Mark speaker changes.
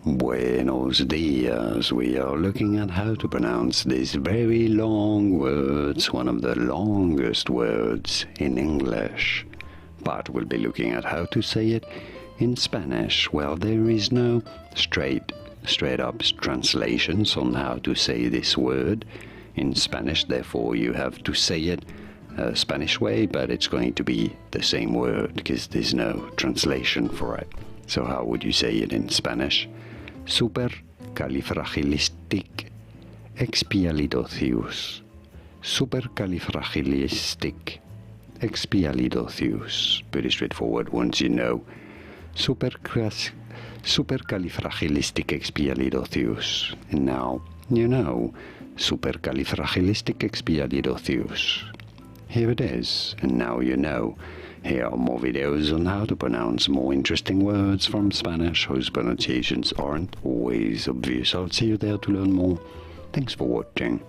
Speaker 1: Buenos dias. We are looking at how to pronounce these very long words, one of the longest words in English. But we'll be looking at how to say it in Spanish. Well, there is no straight up translations on how to say this word in Spanish, therefore you have to say it Spanish way, but it's going to be the same word because there's no translation for it. So how would you say it in Spanish? Supercalifragilisticexpialidocious. Supercalifragilisticexpialidocious. Pretty straightforward once you know. Supercalifragilisticexpialidocious. And now you know. Supercalifragilisticexpialidocious. Here it is, and now you know. Here are more videos on how to pronounce more interesting words from Spanish whose pronunciations aren't always obvious. I'll see you there to learn more. Thanks for watching.